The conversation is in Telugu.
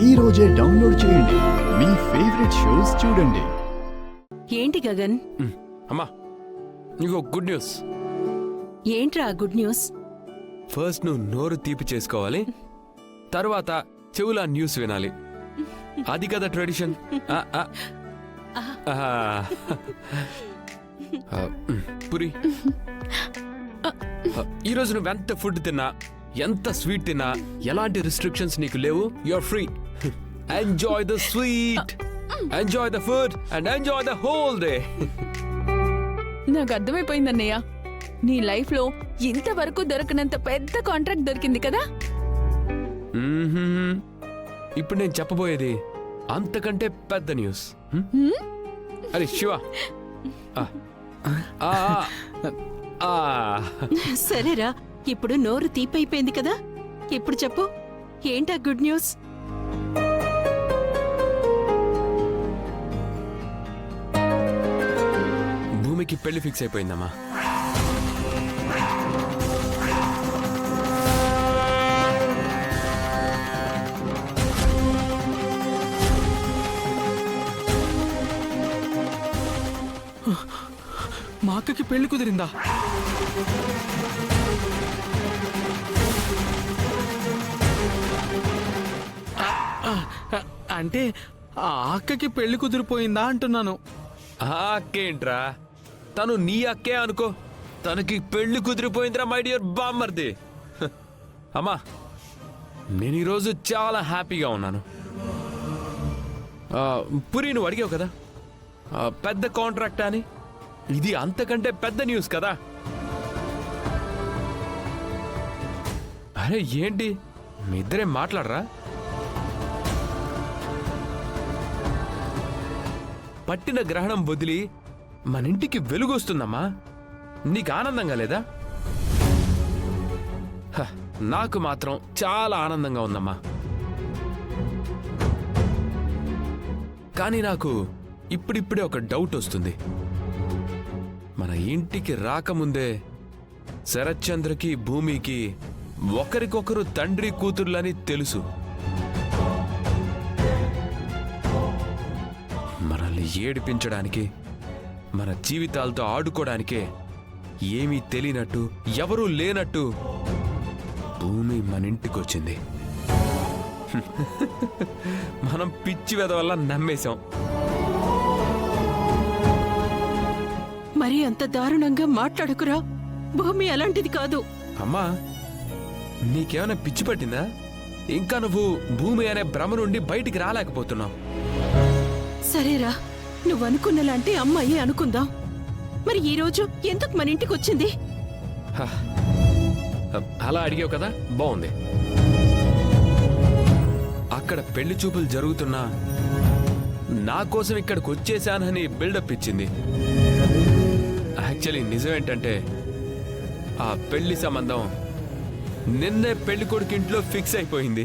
ఈ రోజే డౌన్లోడ్ చేయండి. మీ ఫేవరెట్ షోస్ చూడండి. ఏంటి గగన్? అమ్మా, నీకు గుడ్ న్యూస్. ఏంట్రా గుడ్ న్యూస్? ఫస్ట్ నువ్వు నోరు తీపి చేసుకోవాలి, తర్వాత చెవుల న్యూస్ వినాలి. అది కదా ట్రెడిషన్. పురి, ఈరోజు నువ్వెంత ఫుడ్ తిన్నా, ఎంత స్వీట్ తిన్నా, ఎలాంటి రిస్ట్రిక్షన్స్ నీకు లేవు. You're free. Enjoy the sweet, enjoy the food and enjoy the whole day. నాకు అర్థమైపోయిందన్నయ్య, నీ లైఫ్ లో ఇంతవరకు దొరకనంత పెద్ద కాంట్రాక్ట్ దొరికింది కదా. ఇప్పుడు నేను చెప్పబోయేది అంతకంటే పెద్ద న్యూస్. అరే శివ, సరేరా, ఇప్పుడు నోరు తీపైపోయింది కదా, ఇప్పుడు చెప్పు ఏంటా గుడ్ న్యూస్? భూమికి పెళ్లి ఫిక్స్ అయిపోయిందమ్మా. మా అక్కకి పెళ్లి కుదిరిందా? అంటే ఆ అక్కకి పెళ్లి కుదిరిపోయిందా అంటున్నాను. అక్కేంట్రా, తను నీ అక్కే అనుకో. తనకి పెళ్లి కుదిరిపోయిందిరా మై డియర్ బామ్మర్ది. అమ్మా, నేను ఈరోజు చాలా హ్యాపీగా ఉన్నాను. పురి, నువ్వు అడిగావు కదా పెద్ద కాంట్రాక్ట్ అని. ఇది అంతకంటే పెద్ద న్యూస్ కదా. అరే ఏంటి మీ ఇద్దరే మాట్లాడరా? పట్టిన గ్రహణం వదిలి మన ఇంటికి వెలుగు వస్తుందమ్మా. నీకు ఆనందంగా లేదా? నాకు మాత్రం చాలా ఆనందంగా ఉందమ్మా. కానీ నాకు ఇప్పుడిప్పుడే ఒక డౌట్ వస్తుంది. మన ఇంటికి రాకముందే శరత్చంద్రకి భూమికి ఒకరికొకరు తండ్రి కూతుర్లని తెలుసు. మనల్ని ఏడిపించడానికి, మన జీవితాలతో ఆడుకోవడానికే ఏమీ తెలియనట్టు, ఎవరూ లేనట్టు భూమి మన ఇంటికి వచ్చింది. మనం పిచ్చి వెద వల్ల నమ్మేశాం. మరి అంత దారుణంగా మాట్లాడుకురా, భూమి అలాంటిది కాదు. అమ్మా, నీకేమైనా పిచ్చి పట్టిందా? ఇంకా నువ్వు భూమి అనే భ్రమ నుండి బయటికి రాలేకపోతున్నావు. సరేరా, నువ్వు అనుకున్నలాంటి అమ్మాయి అనుకుందాం. మరి ఈ రోజు ఎందుకు మన ఇంటికి వచ్చింది? అలా అడిగావు కదా, బాగుంది. అక్కడ పెళ్లి చూపులు జరుగుతున్నా నా కోసం ఇక్కడికి వచ్చేసానని బిల్డప్ ఇచ్చింది. యాక్చువల్లీ నిజమేంటంటే ఆ పెళ్లి సంబంధం నిన్నే పెళ్లి కొడుకు ఇంట్లో ఫిక్స్ అయిపోయింది.